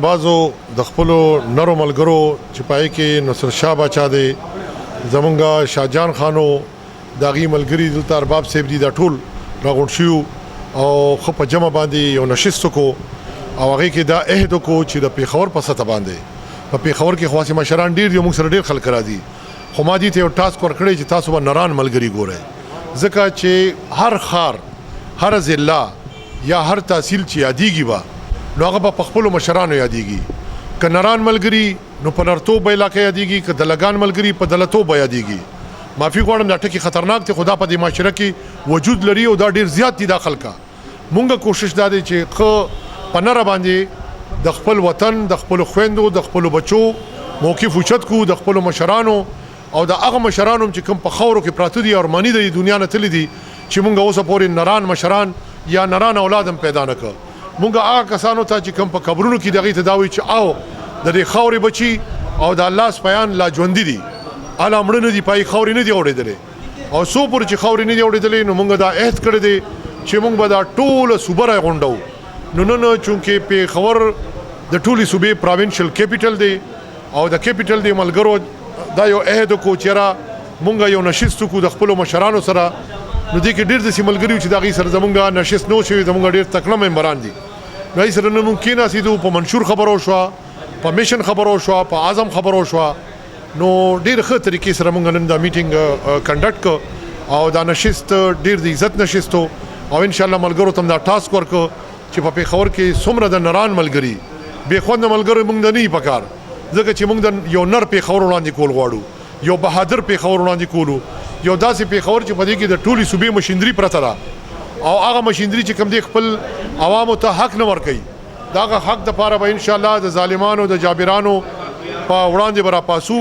بعضو د خپلو نرو ملګرو چې پای کې نصر شاه باچا دی زمونږ شاهجان خانو داغي ملګری دلته ارباب صاحب دي دا ټول راغونډ شو او خو په جمع باندې یو نشست کو او هغه کې دا عہد کو چې د پیښور په سطح باندې په پیښور کې خاصه مشران ډیر یو موږ سره ډیر خلک راځي خو ما دي ته یو ټاسک ورکړی چې تاسو به نران ملګری ګورئ ځکه چې هر خار هر ضلع یا هر تحصیل چې یادېږي با نو هغه په خپل مشرانو یادېږي ک نران ملګری نو په نرتوب علاقې یادېږي ک دلګان ملګری په دلتوب یادېږي معافي غواړم دا ټکی خطرناک دی خدا په دې معاشره کې وجود لري او دا ډیر زیات دي داخل کا مونږه کوشش دا دی چې خو پنره باندې د خپل وطن د خپل خويندو د خپل بچو موقف اوچت کو د خپل مشرانو او د هغه مشرانو چې کوم په خاورو کې پراته دي او مانی د دنیا نه تللی دي چې مونږ اوسه پورې نران مشران یا نران اولادم پیدا نکړ مونږ هغه کسانو ته چې کوم په قبرونو کې دغه تداوی چې او د دې خاورې بچي او د الله سپیان لا ژوند دي اله مړ نه دي پای خاورې نه دی اورېدلې او سو پر چې خاورې نه دی اورېدلې نو مونږ دا عہد کړی دی چې مونږ به دا ټول صوبه راغونډو نو چونکې په خبر د ټولي صوبې پروینشل کیپټل دی او د کیپټل دی ملګرو دا یو عہد کو چیرې مونږ یو نشست کو د خپل مشرانو سره نو دې کې ډېر د سیملګریو چې دغه سره زمونږ نشست نو شوی زمونږ ډېر تکړه ممبران دي نو یې سره ممکن اسیدو په منشور خبرو شو په میشن خبرو شو په اعظم خبرو شو نو ډېر ښه طریقې سره مونږ نن دا میټینګ کنډکټ کو او دا نشست ډېر د عزت نشستو او ان شاء الله ملګرو تم دا ټاسک ورکو چې په پیښور کې څومره د نران ملګری به خوند ملګری مونږ نه پکار ځکه چې مونږ د یو نر پیښور وړاندې کول غواړو یو بهادر پیښور وړاندې کولو یو داسې پیښور چې په دې کې د ټولي صوبې مشندري پرته ده او هغه مشندري چې کوم دی خپل عوامو ته حق نه ورکوي داغه حق د پاره به ان شاء الله د ظالمانو د جابرانو په وړاندې برا پاسو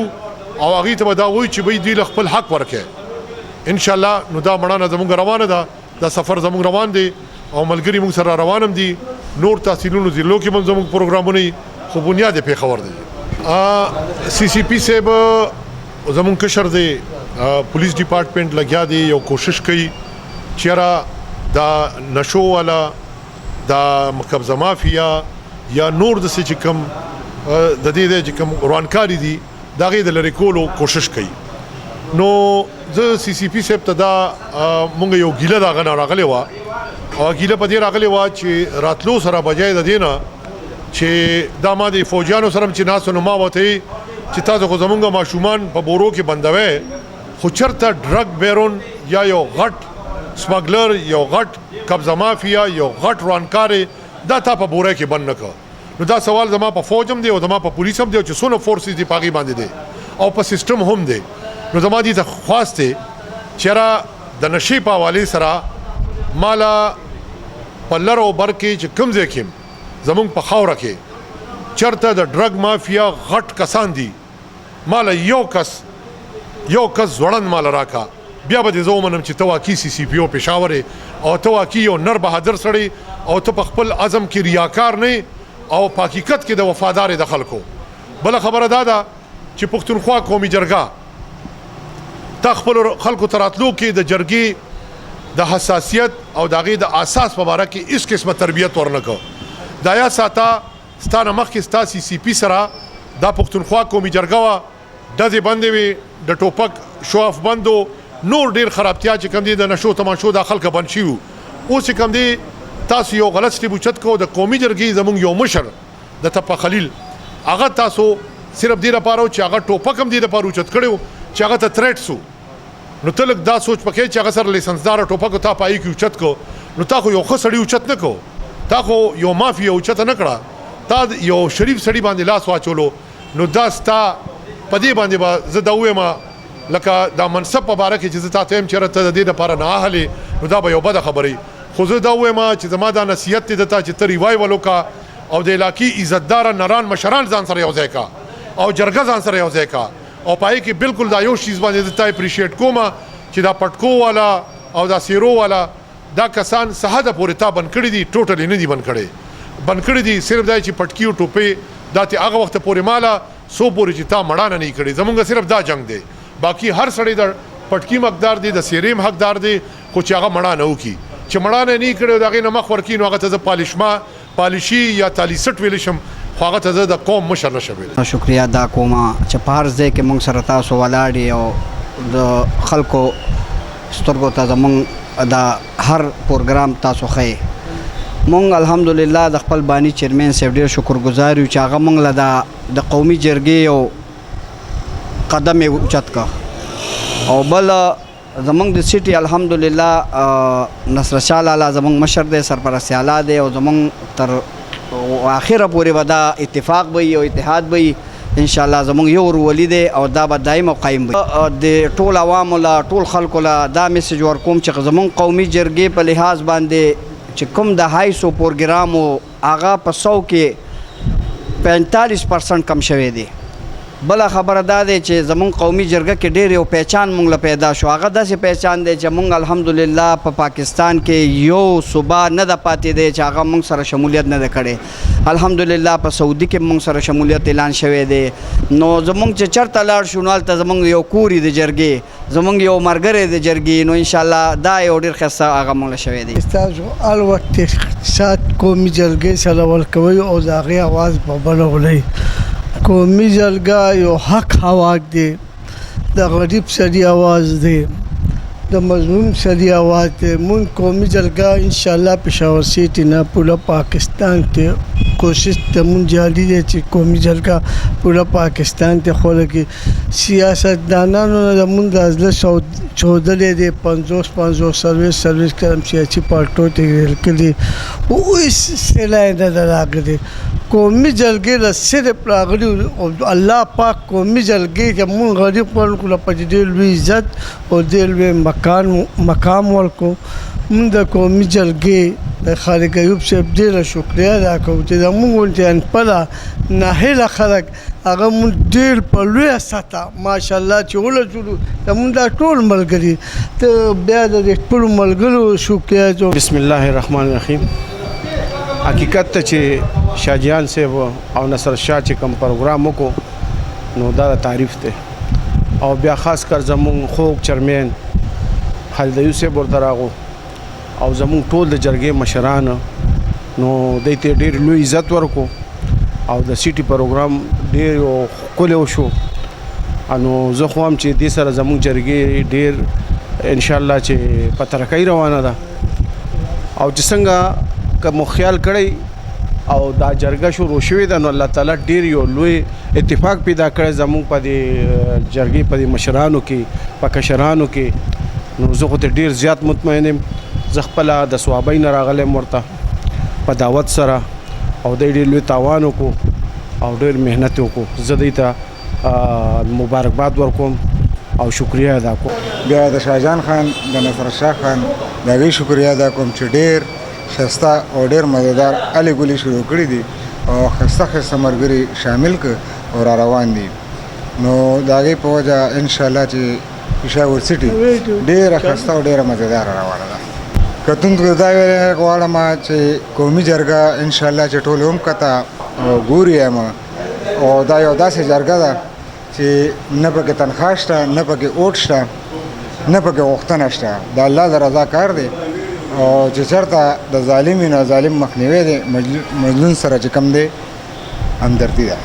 او هغه ته دا وایي چې به دی خپل حق ورکړي ان شاء الله نو دا مړانه زموږ روانه ده دا سفر زموږ روان دی او ملګری موږ سره روانم دي نور تحصیلونو ضلعو کې زموږ پروګرامونه خو بنیاد پیښور دی سی سی پی صاحب زموږ کشر دی پولیس ډپارټمنټ لګیا دی یو کوشش کوي چیرې دا نشو والا دا قبضه مافیا یا نور د څه کم د دې چې کم روانکاری دي دا غي د لری کولو کوشش کوي نو زه سی سی پی صاحب ته دا مونږ یو ګیله دا غنا راغلی و او ګیله په دې راغلی و چې راتلو سره بجای د دینه چې دا ما د فوجانو سره چې ناس نو ما وته چې تاسو خو زمونږ ماشومان په بورو کې بندوي خو چرته ډرګ بیرون یا یو غټ سمګلر یو غټ قبضه مافیا یو غټ روانکاری دا تا په بوره کې بند نکړه نو دا سوال زما په فوجم دی او زما په پولیس هم دی چې څونه فورسز دی پاګی باندې دی او په سیستم هم دی نو زما دي ته خواسته چیرې د نشي په حواله سره مالا پلرو برکې چې کم ځکم زمونږ په خاوره کې چرته د ډرګ مافیا غټ کسان دي مالا یو کس ځوړن مال راکا بیا به زه ومنم چې تواکی سی سی پی او پېښور او تواکی یو نر بهادر سړی او ته په خپل عزم کې ریاکار نه او په حقیقت کې د وفادار د خلکو بل خبره ده چې پښتونخوا قومي جرګه تخپل خلکو تراتلو کې د جرګي د حساسیت او دغه د اساس په اړه کې هیڅ قسمه تربیت ورنکو دا یا ساته ستانه مخ کې ستا سی سی پی سره د پښتونخوا قومي جرګه وا د دې باندې وي د ټوپک شواف بندو نور ډیر خرابتیا چې کوم دي د نشو تماشو د خلک بند شي او چې کوم دي تاسو یو غلط سټیپ چت کو د قومي جرګي زمونږ یو مشر د تپا خلیل هغه تاسو صرف دې لپاره چې هغه ټوپک هم دې لپاره چت کړو چې هغه ته تھریټ سو نو تلک دا سوچ پکې چې هغه سره لیسنسدار ټوپک ته پای کې چت کو نو تا خو یو خسړی چت نه کو تا خو یو مافیا چت نه کړه تا یو شریف سړی باندې لاس واچولو نو دا ستا پدې باندې با زه دا وایم لکه دا منصب په باره کې چې تاسو هم چیرته د دې لپاره نه اهلي نو دا به یو بده خبري خو زه دا وایم چې زما دا نصیحت دې ته چې ته ریوایول وکا او د علاقې عزتدار نران مشران ځان سره یو ځای کا او جرګه ځان سره یو ځای کا او پای کې بالکل دا یو شیز باندې ته اپریشیټ کوم چې دا پټکو والا او دا سیرو والا دا کسان سهاده پورې تا بن کړی دي ټوټلی نه دي بن کړی دي صرف دا چې پټکی او ټوپې دا ته هغه وخت پورې مالا سو پورې چې تا مړانه نه کړی زمونږ صرف دا جنگ دی باقی هر سړی د پټکی حقدار دی د سیریم حقدار دی خو چې هغه مړانه وکي چې مړانه نه کړو دغه نه مخ ورکین هغه ته پالیشي یا تالیسټ ویل شم خو هغه ته د قوم مشر نشوي. شکریا ادا کوم چې په هر ځای کې موږ سره تاسو ولاړ او د خلکو سترګو ته زموږ د هر پروګرام تاسو ښیي. مونږ الحمدلله د خپل بانی چیرمن صاحب ډېر شکرګزار یو چې هغه مونږ له د قومي جرګې یو قدم یې اوچت کړ. او بل زمونږ د سیټي الحمدلله نصر شاه لالا زمونږ مشر دی، سرپرست اعلی دی او زمونږ تر آخره پورې به دا اتفاق به وي او اتحاد به وي انشاءالله. زمونږ یو ورولي دی او دا به دایم او قایم وي. د ټول عوامو له ټول خلکو له دا میسج ورکوم چې زمونږ قومي جرګې په لحاظ باندې چې کوم د 250 پروګرامو هغه په 100 کې 45% کم شوی دی. بله خبره دا دی چې زمونږ قومي جرګه کې ډېر یو پہچان مونږ له پیدا شو. هغه داسې پہچان دی چې مونږ الحمدلله په پاکستان کې یو صوبه نه ده پاتې دی چې هغه مونږ سره شمولیت نه ده کړې. الحمدلله په سعودي کې مونږ سره شمولیت اعلان شوی دی. نو زمونږ چې چېرته لاړ شو نو هلته زمونږ یو کوري د جرګې، زمونږ یو ملګری د جرګې، نو انشاءالله دا یو ډېر ښایسته هغه مونږ له شوی دی. تاسو هر وخت اقتصاد قومي جرګې سره ورکوئ او د هغې اواز په بله ولئ. قومي جرګه یو حق حواک دی، د غریب سړي आवाज دی، د مظلوم سړي आवाज دی. مونږ قومي جرګه انشاءالله پېښور سیټي نه پوره پاکستان کې کوشش ته مونږ جاري دی چې قومي جرګه پوره پاکستان ته خوله کړي. سیاستدانانو نه زمونږ د زړه چودلی دی، 50 سرویس کړم سیاسي پارټیو ته ویل کړي او هېڅ صلح نه ده راغلې. قومي جرګې له صرف راغلي او الله پاک قومي جرګې کې مونږ غریب خلکو له په ډېر لوی عزت او ډېر لوی مقام ورکړو. مونږ د قومي جرګې د خالق ایوب صاحب ډېره شکریه ادا کوو چې زمونږ غوندې انپله ناهیله خلک هغه مونږ ډېر په لویه سطحه ماشاءالله چې ولټولو. زمونږ دا ټول ملګري ته بیا د دې ټولو ملګرو شکریه جو. بسم الله الرحمن الرحیم. حقیقت ته چې شاه جهان صاحب او نصر شاه چې کوم پروګرام وکړو نو دا تعریف دی. او بیا خاص کر زمونږ خوږ چیرمن خالد ایوب صاحب ورته راغو او زمونږ ټول د جرګې مشران نو دوی ته ډېر لوی عزت ورکو او د سیټي پروګرام ډېر ښکلی وشو. نو زه خو هم چې دې سره زمونږ جرګې ډېر انشاءالله چې په ترقۍ روانه ده او چې څنګه که مو خیال کړی او دا جرګه شروع شوې ده نو الله تعالی ډېر یو لوی اتفاق پیدا کړی زمونږ په دې جرګې په دې مشرانو کې په کشرانو کې. نو زه خو ته ډېر زیات مطمئن یم. زه خپله د صوابۍ نه راغلی یم ورته په دعوت سره او دی ډېر لوی تاوان وکړو او ډېر محنت وکړو. زه دی ته مبارکباد ورکوم او شکریه ادا کوم. بیا د شاهجان خان د نصر شاه خان د هغوی شکریه ادا کوم چې ډېر ښایسته او ډېر مزیدار الې ګلې شروع کړي دي او ښایسته ښایسته ملګري شامل کړه او را روان دي. نو د هغې په وجه انشاءالله چې پېښور سیټي ډېره ښایسته او ډېره مزیداره روانه ده. کتونکو دا ویلی غواړم چې قومي جرګه انشاءالله چې ټول هم کته ګوري یم او دا یو داسې جرګه ده چې نه پکې تنخواه شته، نه پکې اوټ شته، نه پکې غوښتنه شته. د الله د رضا کار دی او چې چېرته د ظالم وي نو ظالم مخنیوی دی، مظلوم سره چې کوم دی همدردي ده.